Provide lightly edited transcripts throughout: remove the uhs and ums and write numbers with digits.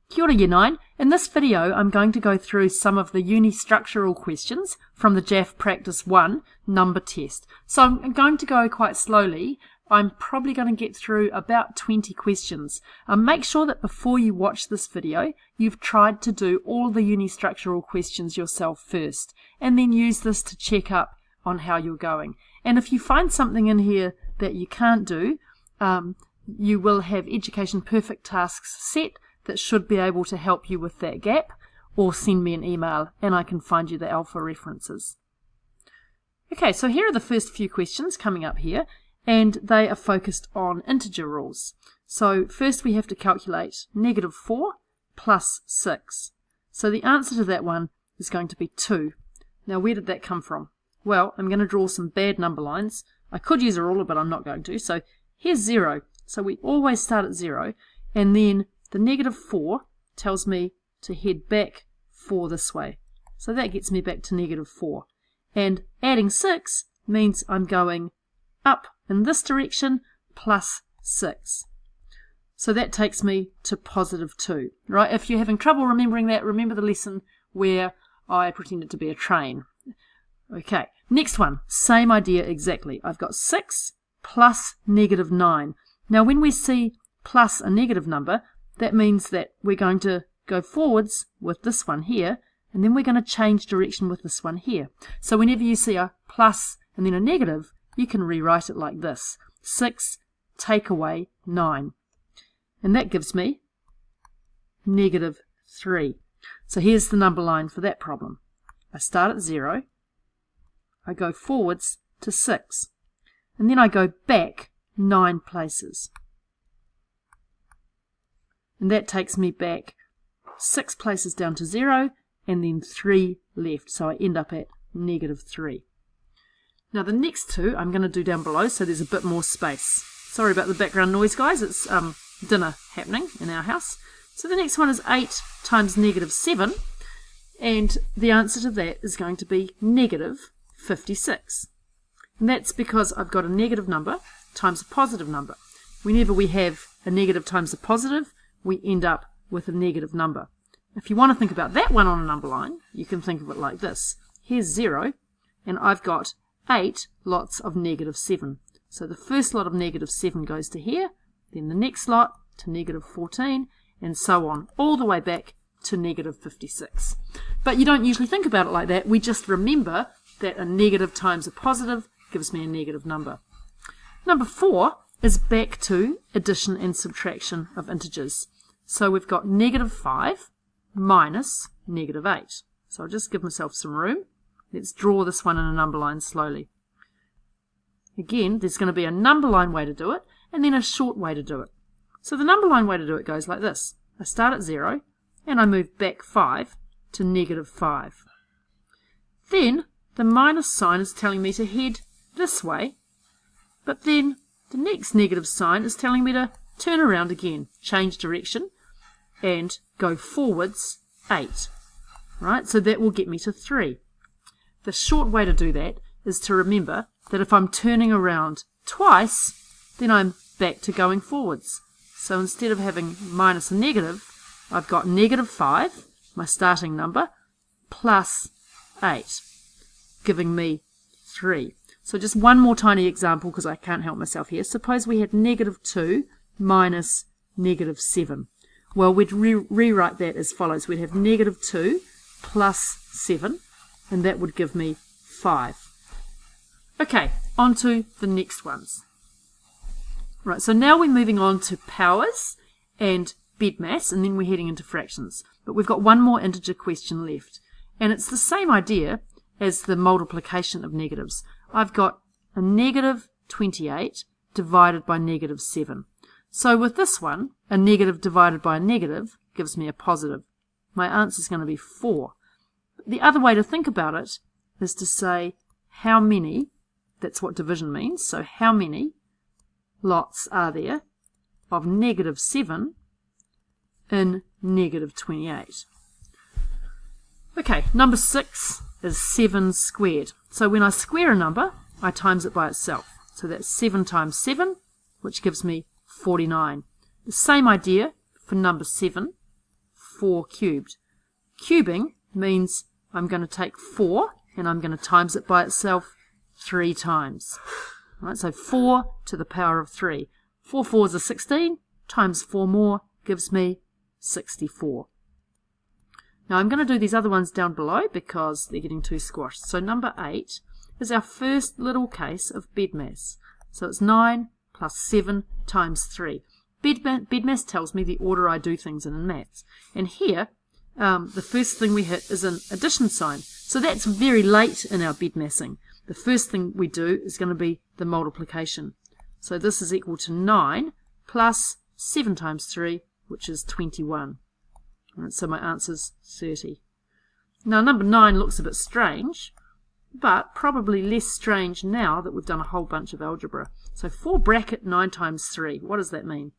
Kia ora Year 9. In this video I'm going to go through some of the Unistructural questions from the JAF Practice 1 number test. So I'm going to go quite slowly. I'm probably going to get through about 20 questions. Make sure that before you watch this video you've tried to do all the Unistructural questions yourself first, and then use this to check up on how you're going. And if you find something in here that you can't do, you will have Education Perfect tasks set that should be able to help you with that gap, or send me an email and I can find you the alpha references. Okay, so here are the first few questions coming up here, and they are focused on integer rules. So first we have to calculate -4 plus 6. So the answer to that one is going to be 2. Now where did that come from? Well, I'm going to draw some bad number lines. I could use a ruler, but I'm not going to. So here's 0. So we always start at 0, and then the -4 tells me to head back 4 this way. So that gets me back to -4. And adding 6 means I'm going up in this direction plus 6. So that takes me to +2. Right? If you're having trouble remembering that, remember the lesson where I pretended to be a train. Okay, next one. Same idea exactly. I've got 6 plus -9. Now when we see plus a negative number, that means that we're going to go forwards with this one here, and then we're going to change direction with this one here. So whenever you see a plus and then a negative, you can rewrite it like this. 6 take away 9. And that gives me -3. So here's the number line for that problem. I start at 0, I go forwards to 6, and then I go back 9 places. And that takes me back 6 places down to 0, and then 3 left. So I end up at -3. Now the next two I'm going to do down below, so there's a bit more space. Sorry about the background noise, guys. It's dinner happening in our house. So the next one is 8 times -7, and the answer to that is going to be -56. And that's because I've got a negative number times a positive number. Whenever we have a negative times a positive, we end up with a negative number. If you want to think about that one on a number line, you can think of it like this. Here's 0, and I've got 8 lots of -7. So the first lot of -7 goes to here, then the next lot to -14, and so on, all the way back to -56. But you don't usually think about it like that. We just remember that a negative times a positive gives me a negative number. Number 4 is back to addition and subtraction of integers. So we've got -5 minus -8. So I'll just give myself some room. Let's draw this one in a number line slowly. Again, there's going to be a number line way to do it, and then a short way to do it. So the number line way to do it goes like this. I start at 0, and I move back 5 to -5. Then the minus sign is telling me to head this way, but then the next negative sign is telling me to turn around again, change direction, and go forwards 8. Right, so that will get me to 3. The short way to do that is to remember that if I'm turning around twice, then I'm back to going forwards. So instead of having minus a negative, I've got -5, my starting number, plus 8, giving me 3. So just one more tiny example, because I can't help myself here. Suppose we had -2 minus -7. Well, we'd rewrite that as follows. We'd have -2 plus 7, and that would give me 5. Okay, on to the next ones. Right, so now we're moving on to powers and Bitmes, and then we're heading into fractions. But we've got one more integer question left. And it's the same idea as the multiplication of negatives. I've got a -28 divided by -7. So with this one, a negative divided by a negative gives me a positive. My answer is going to be 4. The other way to think about it is to say how many, that's what division means, so how many lots are there of -7 in -28. Okay, number 6 is 7 squared. So when I square a number, I times it by itself. So that's 7 times 7, which gives me 49. The same idea for number 7. 4 cubed. Cubing means I'm going to take 4 and I'm going to times it by itself 3 times. Right, so 4 to the power of 3. 4 fours are 16, times 4 more gives me 64. Now I'm going to do these other ones down below because they're getting too squashed. So number 8 is our first little case of Bitmes. So it's 9 plus 7 times 3. Bitmes tells me the order I do things in maths. And here, the first thing we hit is an addition sign. So that's very late in our Bitmesing. The first thing we do is going to be the multiplication. So this is equal to 9 plus 7 times 3, which is 21. Right, so my answer is 30. Now number 9 looks a bit strange, but probably less strange now that we've done a whole bunch of algebra. So 4 bracket 9 times 3. What does that mean?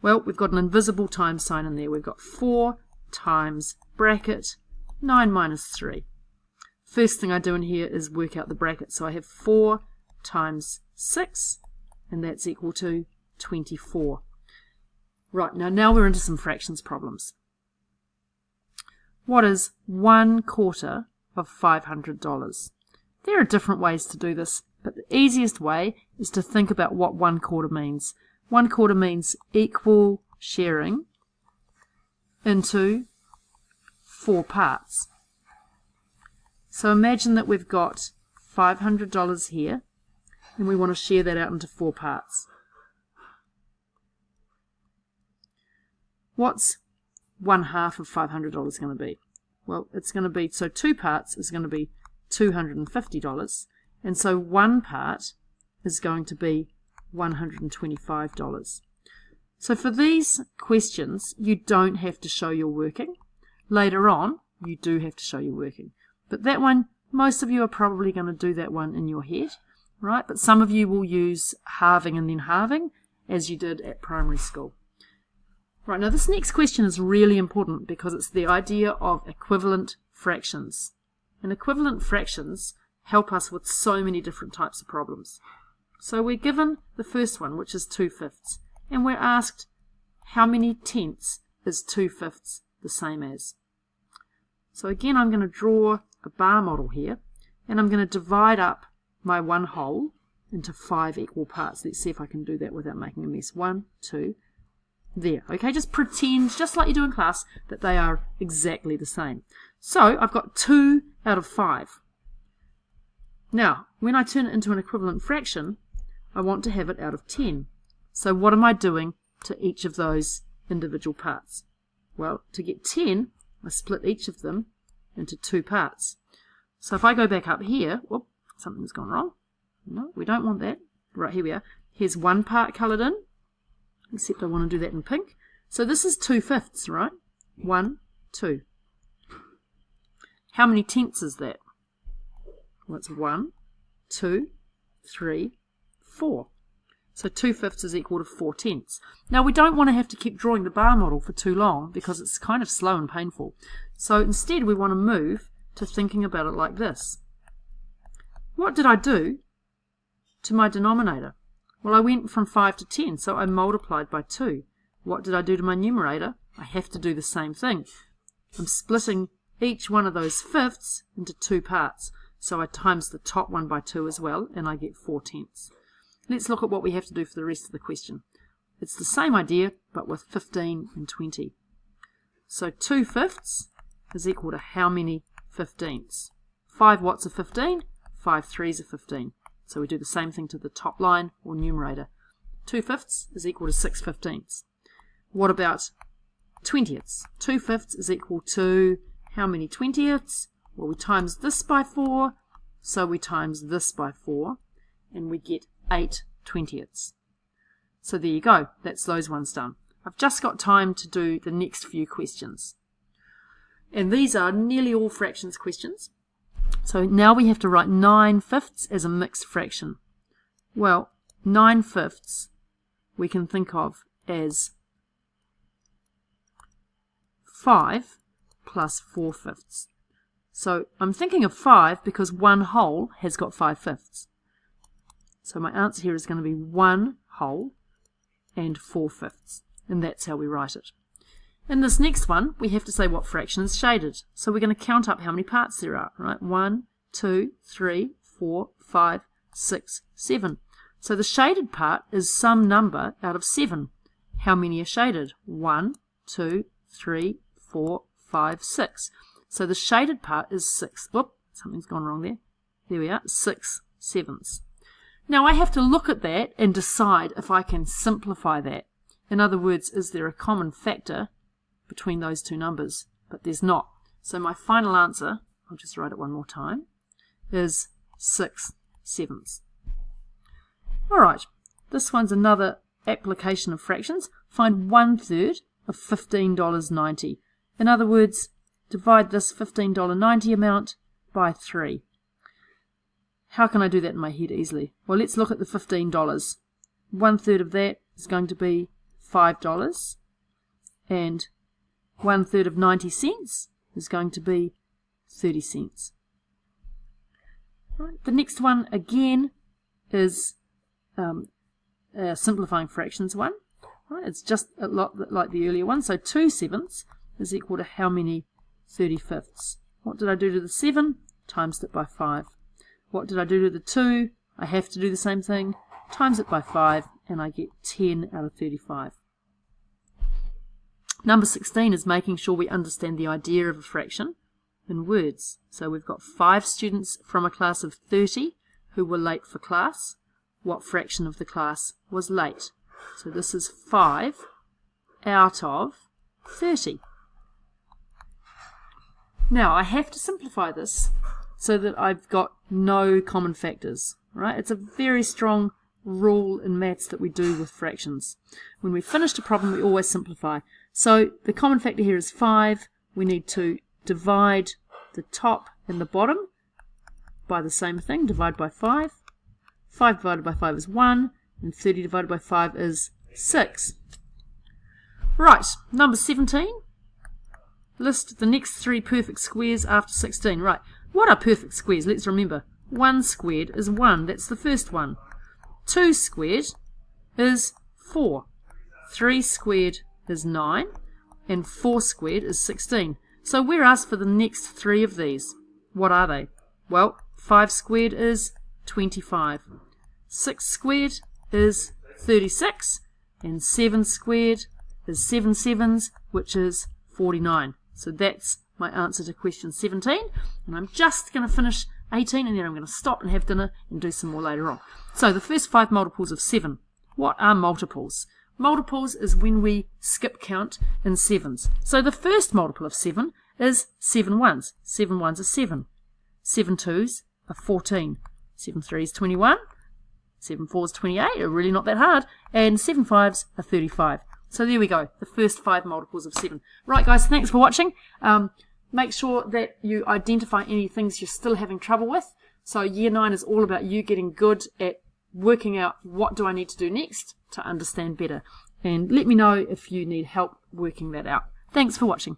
Well, we've got an invisible times sign in there. We've got 4 times bracket 9 minus 3. First thing I do in here is work out the bracket. So I have 4 times 6, and that's equal to 24. Right, now we're into some fractions problems. What is 1/4 of $500? There are different ways to do this, but the easiest way is to think about what 1/4 means. 1/4 means equal sharing into 4 parts. So imagine that we've got $500 here, and we want to share that out into 4 parts. What's 1/2 of $500 going to be? Well, it's going to be, so 2 parts is going to be $250, and so 1 part is going to be $125. So for these questions, you don't have to show your working. Later on, you do have to show your working. But that one, most of you are probably going to do that one in your head, right? But some of you will use halving and then halving, as you did at primary school. Right, now this next question is really important because it's the idea of equivalent fractions. And equivalent fractions help us with so many different types of problems. So we're given the first one, which is 2/5, and we're asked how many tenths is 2/5 the same as. So again, I'm going to draw a bar model here, and I'm going to divide up my 1 whole into 5 equal parts. Let's see if I can do that without making a mess. 1, 2, there. Okay, just pretend, just like you do in class, that they are exactly the same. So I've got 2 out of 5. Now, when I turn it into an equivalent fraction, I want to have it out of 10. So what am I doing to each of those individual parts? Well, to get 10, I split each of them into 2 parts. So if I go back up here, whoop, something's gone wrong. No, we don't want that. Right, here we are. Here's 1 part coloured in, except I want to do that in pink. So this is 2/5, right? 1, 2. How many tenths is that? Well, it's 1, 2, 3, 4. So 2/5 is equal to 4 tenths. Now we don't want to have to keep drawing the bar model for too long because it's kind of slow and painful. So instead we want to move to thinking about it like this. What did I do to my denominator? Well, I went from 5 to 10, so I multiplied by 2. What did I do to my numerator? I have to do the same thing. I'm splitting each one of those fifths into 2 parts. So I times the top one by 2 as well, and I get 4 tenths. Let's look at what we have to do for the rest of the question. It's the same idea, but with 15 and 20. So 2/5 is equal to how many 15ths? 5 watts of 15, 5 3s of 15. So we do the same thing to the top line or numerator. 2/5 is equal to 6/15. What about 20ths? 2/5 is equal to how many 20ths? Well, we times this by 4, so we times this by 4, and we get 8 20ths. So there you go, that's those ones done. I've just got time to do the next few questions. And these are nearly all fractions questions. So now we have to write 9/5 as a mixed fraction. Well, 9/5 we can think of as 5 plus 4/5. So I'm thinking of 5 because 1 whole has got 5/5. So my answer here is going to be 1 whole and 4/5. And that's how we write it. In this next one, we have to say what fraction is shaded. So we're going to count up how many parts there are, right? 1, 2, 3, 4, 5, 6, 7. So the shaded part is some number out of 7. How many are shaded? 1, 2, 3, 4, 5, 6. So the shaded part is 6. Whoop, something's gone wrong there. There we are, 6 sevenths. Now I have to look at that and decide if I can simplify that. In other words, is there a common factor between those two numbers? But there's not. So my final answer, I'll just write it one more time, is 6 sevenths. Alright, this one's another application of fractions. Find 1/3 of $15.90. In other words, divide this $15.90 amount by 3. How can I do that in my head easily? Well, let's look at the $15. 1/3 of that is going to be $5, and 1/3 of 90 cents is going to be 30 cents. Right. The next one again is simplifying fractions one. Right. It's just a lot like the earlier one. So 2 sevenths is equal to how many 35ths? What did I do to the 7? Times it by 5. What did I do to the 2? I have to do the same thing. Times it by 5, and I get 10 out of 35. Number 16 is making sure we understand the idea of a fraction in words. So we've got 5 students from a class of 30 who were late for class. What fraction of the class was late? So this is 5 out of 30. Now I have to simplify this so that I've got no common factors, right? It's a very strong rule in maths that we do with fractions. When we've finished a problem, we always simplify. So the common factor here is 5. We need to divide the top and the bottom by the same thing, divide by 5. 5 divided by 5 is 1, and 30 divided by 5 is 6. Right, number 17. List the next 3 perfect squares after 16. Right, what are perfect squares? Let's remember. 1 squared is 1. That's the first one. 2 squared is 4. 3 squared is 9. And 4 squared is 16. So we're asked for the next 3 of these. What are they? Well, 5 squared is 25. 6 squared is 36. And 7 squared is 7 sevens, which is 49. So that's my answer to question 17. And I'm just going to finish 18, and then I'm going to stop and have dinner and do some more later on. So the first 5 multiples of 7. What are multiples? Multiples is when we skip count in sevens. So the first multiple of 7 is 7 ones. 7 ones are 7. 7 twos are 14. 7 threes 21. 7 fours 28. Are really not that hard. And 7 fives are 35. So there we go, the first 5 multiples of 7. Right guys, thanks for watching. Make sure that you identify any things you're still having trouble with. So Year 9 is all about you getting good at working out what do I need to do next to understand better. And let me know if you need help working that out. Thanks for watching.